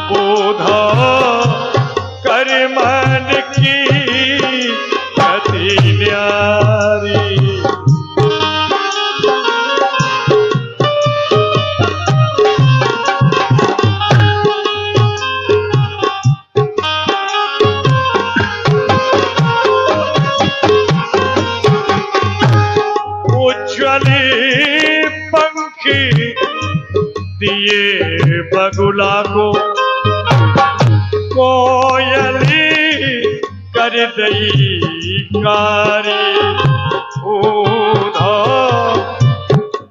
बोधा कर मन की गति न्यारी। दिए बगुला को कोयली कर दई कारी। बोधा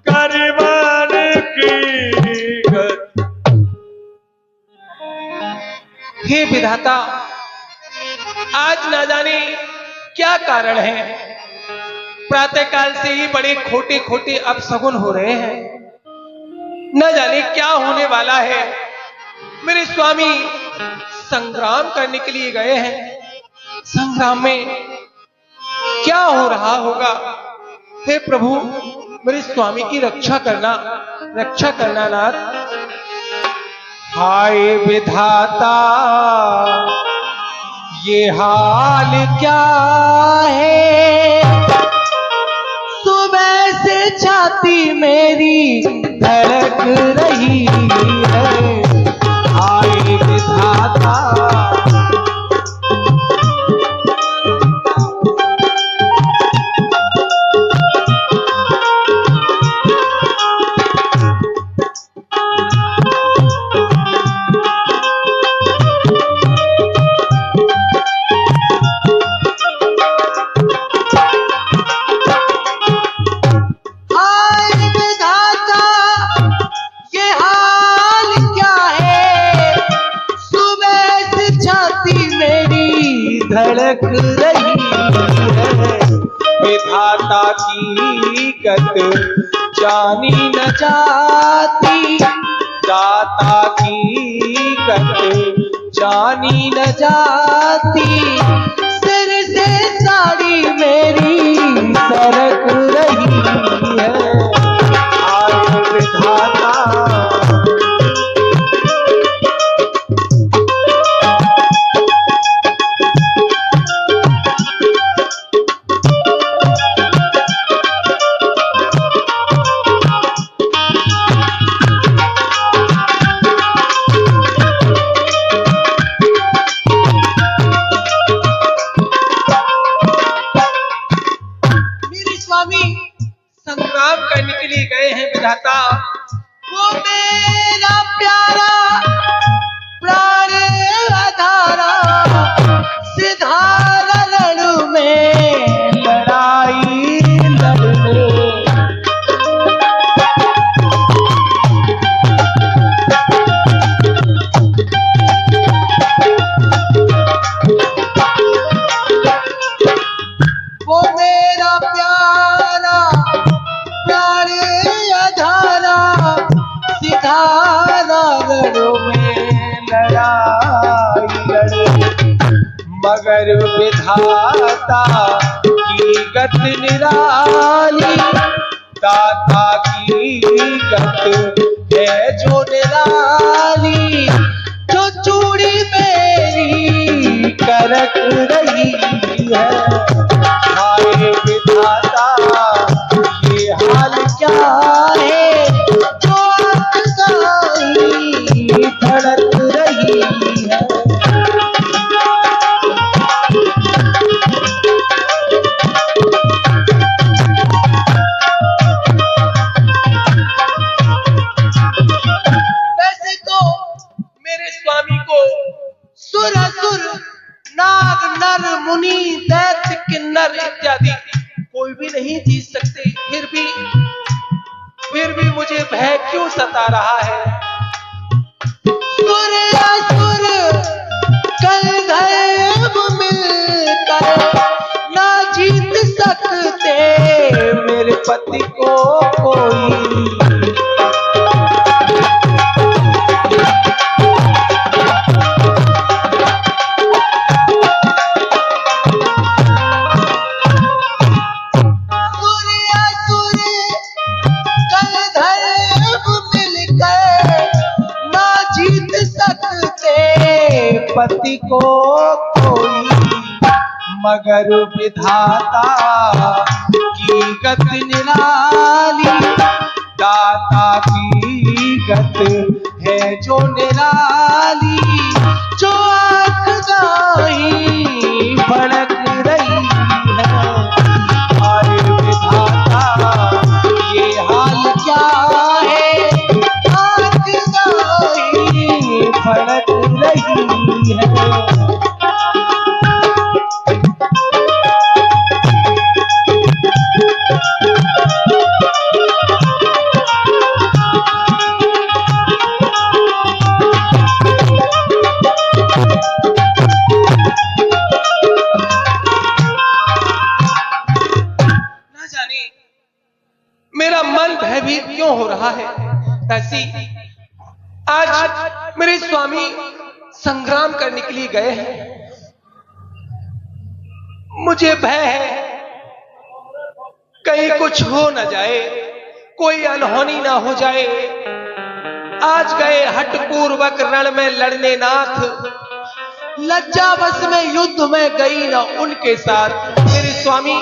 कर मन की गति। हे विधाता, आज न जाने क्या कारण है, प्रातःकाल से ही बड़े खोटे खोटे अपशगुन हो रहे हैं। न जाने क्या होने वाला है। मेरे स्वामी संग्राम करने के लिए गए हैं, संग्राम में क्या हो रहा होगा। हे प्रभु, मेरे स्वामी की रक्षा करना नाथ। हाय विधाता, ये हाल क्या है, सुबह से छाती मेरी धड़क रही है। हाय विधाता, धड़क रही है। विधाता की गत जानी न जाती, दाता की गत जानी न जाती। सिर से साड़ी मेरी सरक रही है। हाय विधाता, संग्राम करने के लिए गए हैं विधाता। वो मेरा प्यारा प्राण आधारा, सिधारा रण में लड़ाई लड़ने। वो मेरा प्यारा मगर विधाता की गत निराली, दाता की गत है जो निराली। जो चूड़ी मेरी करक रही है। हाय विधाता, ये हाल क्या है, जो धड़क रही है। वैसे तो मेरे स्वामी को सुर असुर नाग नर मुनि दैत्य किन्नर इत्यादि कोई भी नहीं जीत सकते। फिर भी मुझे भय क्यों सता रहा है। सुर असुर गंधर्व मिलकर ना जीत सकते मेरे पति को कोई। सकते पति को कोई, मगर विधाता की गत निराली, दाता की गत है जो निराली, जो आंख गाई भड़क रही है। अरे विधाता ये हाल क्या है, आंख गाई भड़क रही है। मेरा मन भयभीत क्यों हो रहा है दासी? आज मेरे स्वामी संग्राम करने के लिए गए हैं। मुझे भय है कहीं कुछ हो न जाए, कोई अनहोनी ना हो जाए। आज गए हठपूर्वक रण में लड़ने नाथ, लज्जावश में युद्ध में गई ना उनके साथ। मेरे स्वामी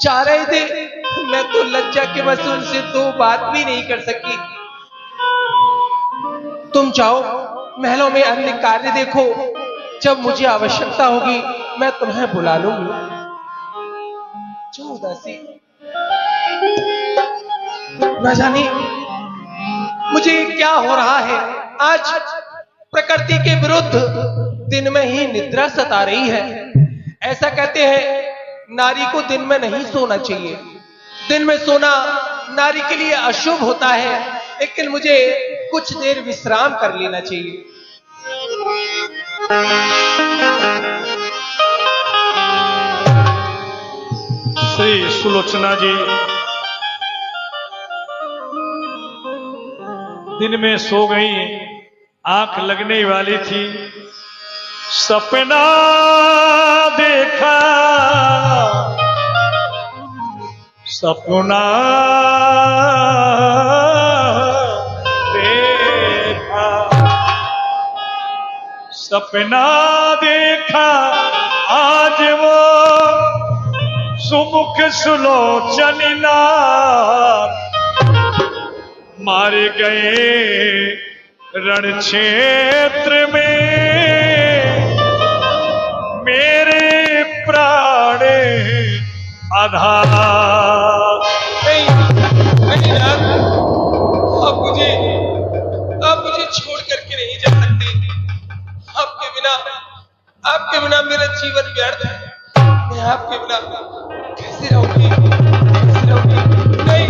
जा रहे थे, मैं तो लज्जा के वश उनसे दो बात भी नहीं कर सकी। तुम जाओ महलों में अन्य कार्य देखो, जब मुझे आवश्यकता होगी मैं तुम्हें बुला लूंगी। जाओ दासी। न जाने मुझे क्या हो रहा है, आज प्रकृति के विरुद्ध दिन में ही निद्रा सता रही है। ऐसा कहते हैं नारी को दिन में नहीं सोना चाहिए, दिन में सोना नारी के लिए अशुभ होता है, लेकिन मुझे कुछ देर विश्राम कर लेना चाहिए। श्री सुलोचना जी दिन में सो गई, आंख लगने वाली थी, सपना देखा, सपना देखा, सपना देखा, आज वो सुमुख सुलोचना मारे गए रण क्षेत्र में, मेरे प्राण आधार। आप मुझे छोड़ करके नहीं जा सकते। आपके बिना मेरा जीवन व्यर्थ है। मैं आपके बिना कैसे रहूंगी, कैसे रहूंगी? नहीं।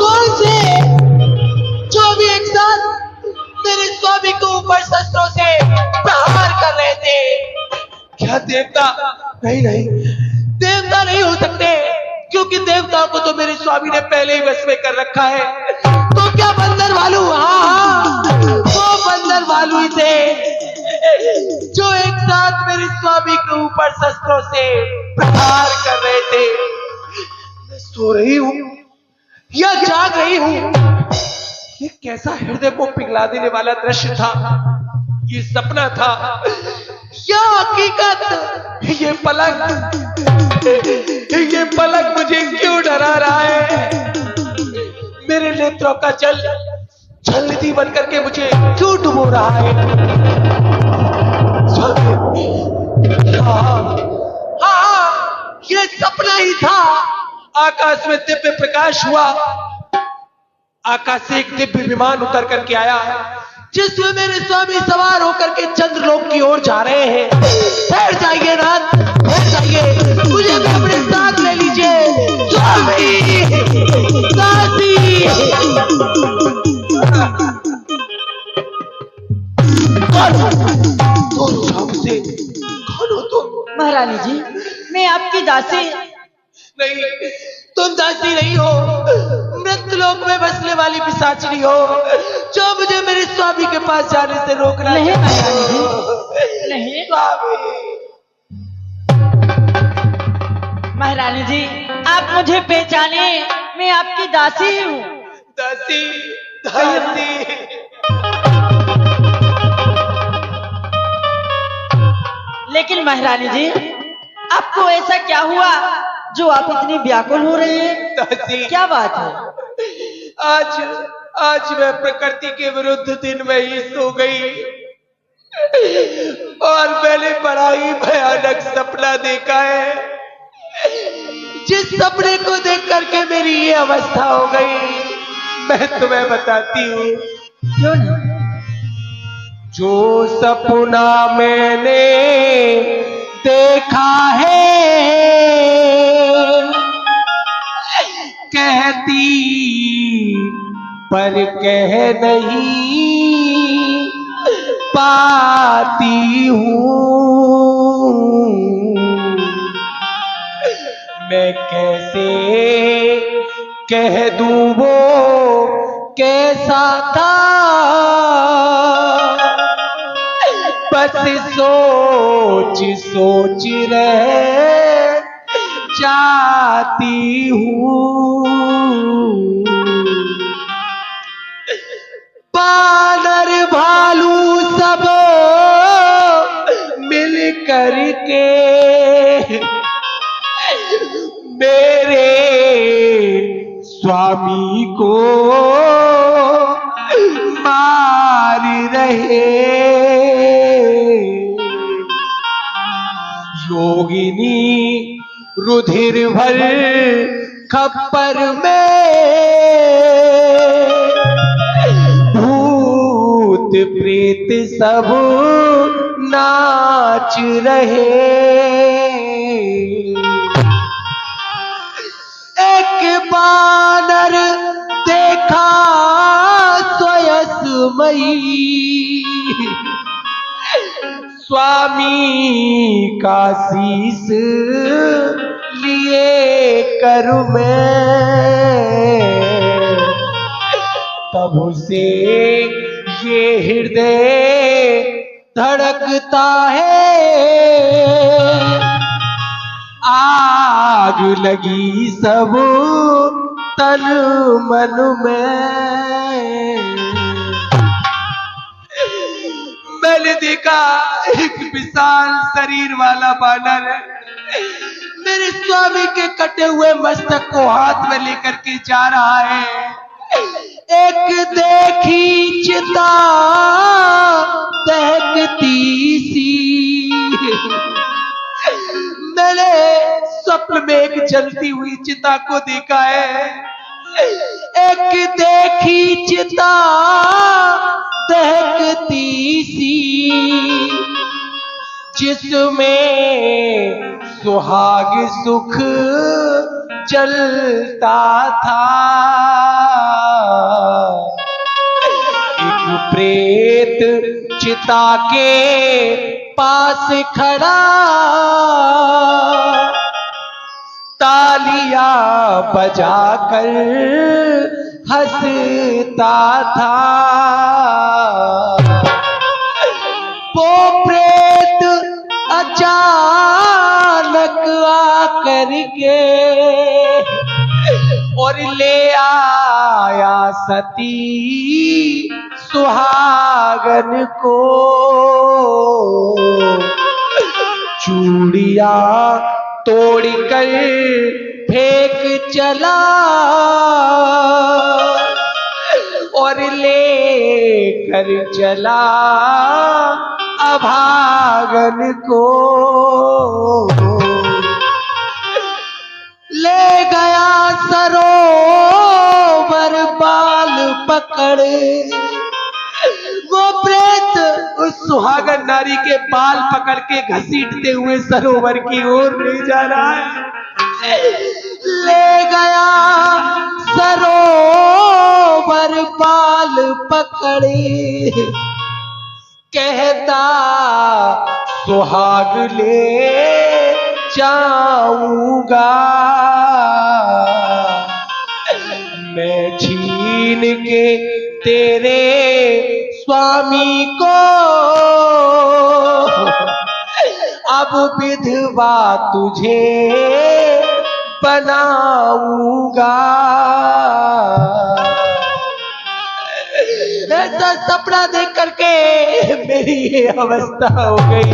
कौन से जो भी एक साथ मेरे स्वामी को ऊपर शस्त्रों से प्रहार कर रहे थे? क्या देवता? नहीं नहीं, देवता नहीं हो सकते, क्योंकि देवताओं को तो मेरे स्वामी ने पहले ही वश में कर रखा है। तो क्या बंदर भालू? हाँ, वो बंदर भालू ही थे जो एक साथ मेरे स्वामी के ऊपर शस्त्रों से प्रहार कर रहे थे। मैं सो रही हूं या जाग रही हूं? ये कैसा हृदय को पिघला देने वाला दृश्य था? ये सपना था या हकीकत? ये पलक मुझे क्यों डरा रहा है? मेरे नेत्रों का जल जलती बन करके मुझे क्यों डुबो रहा है? हाँ, ये सपना ही था। आकाश में दिव्य प्रकाश हुआ, आकाश से एक दिव्य विमान उतर करके आया, जिसमें मेरे स्वामी सवार होकर के चंद्रलोक की ओर जा रहे हैं। ठहर जाइए नाथ, ठहर जाइए, मुझे भी अपने साथ ले लीजिए। स्वामी, दासी। कौन हो तुम? महारानी जी, मैं आपकी दासी। नहीं, तुम दासी नहीं हो, मृत्युलोक में बसने वाली पिशाचिनी हो, जो मुझे मेरे स्वामी के पास जाने से रोकना नहीं चाहती महारानी जी, हो। नहीं। स्वामी। महारानी जी, आप मुझे पहचाने मैं आपकी दासी ही हूँ। दासी, दासी। लेकिन महारानी जी, आपको ऐसा क्या हुआ जो आप इतनी व्याकुल हो रही हैं? दासी, क्या बात है? आज आज मैं प्रकृति के विरुद्ध दिन में ही सो गई और मैंने बड़ा ही भयानक सपना देखा है, जिस सपने को देख करके मेरी ये अवस्था हो गई। मैं तुम्हें बताती हूँ। क्यों नहीं? जो सपना मैंने देखा है, कहती पर कह नहीं पाती हूँ। मैं कैसे कह दूँ वो कैसा था, बस सोच सोच रह जाती हूँ। बानर भालू सब मिल करके मेरे स्वामी को मार रहे। योगिनी रुधिर भर खप्पर में भूत प्रेत सब नाच रहे। एक बानर देखा स्वयंमयी, स्वामी का शीस लिए कर मैं, तब से ये हृदय धड़कता है। आग लगी सब तन मन में। मैंने देखा एक विशाल शरीर वाला बानर मेरे स्वामी के कटे हुए मस्तक को हाथ में लेकर के जा रहा है। एक देखी चिता दहकती सी, मैंने स्वप्न में एक जलती हुई चिता को देखा है। एक देखी चिता दहकती सी, जिसमें सुहाग सुख चलता था। एक प्रेत चिता के पास खड़ा तालियां बजाकर हंसता था। वो प्रेत अचानक आकर के और ले आया सती सुहागन को। चूड़ियां तोड़कर फेंक चला और ले कर चला अभागन को। ले गया सरोवर बाल पकड़, वो प्रेत उस सुहागन नारी के बाल पकड़ के घसीटते हुए सरोवर की ओर ले जा रहा है। ले गया सरोवर बाल पकड़े, कहता सुहाग ले जाऊंगा। मैं छीन के तेरे स्वामी को अब विधवा तुझे बनाऊंगा। ऐसा सपना देख करके मेरी ये अवस्था हो गई।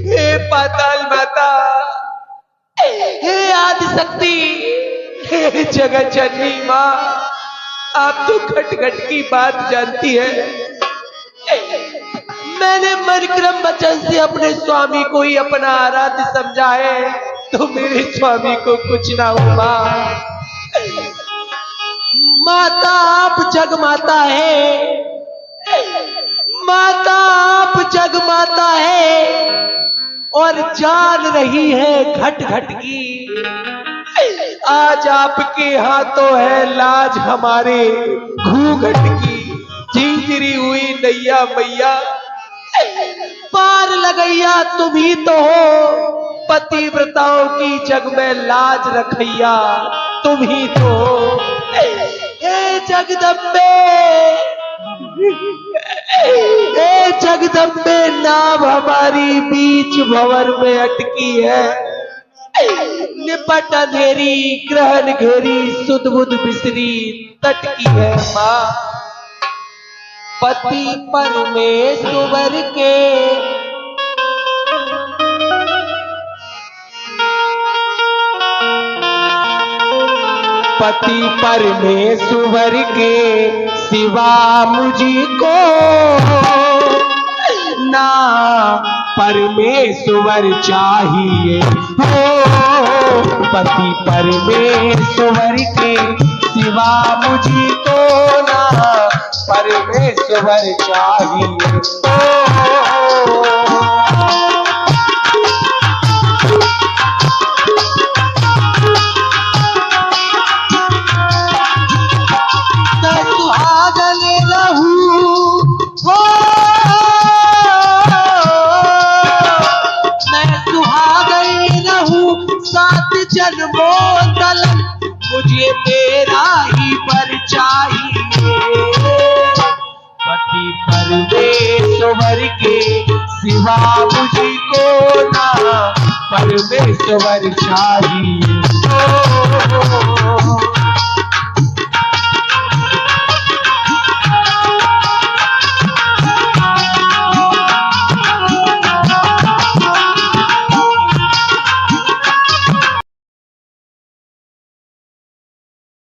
हे पाताल माता, हे आदिशक्ति, हे जगत जननी माँ, आप तो घट घट की बात जानती है। मैंने मन क्रम वचन से अपने स्वामी को ही अपना आराध्य समझा है, तो मेरे स्वामी को कुछ ना हो। माता आप जग माता है, माता आप जग माता है और जान रही है घट घट की। आज आपके हाथों है लाज हमारे घूंघट की। झिंझरी हुई नैया मैया, पार लगैया तुम ही तो हो। पतिव्रताओं की जग में लाज रखैया तुम ही तो हो। हे जगदम्बे, हे जगदम्बे, नाव हमारी बीच भंवर में अटकी है। निपट अंधेरी ग्रहण घेरी, सुध बुध बिसरी तटकी है माँ। पति परमेश्वर के पति परमेश्वर के सिवा मुझको ना परमेश्वर चाहिए हो। पति परमेश्वर के सिवा मुझको ना परमेश्वर चाहिए हो। मुझे तेरा ही पर चाहिए। पति परमेश्वर के सिवा मुझको ना परमेश्वर चाहिए।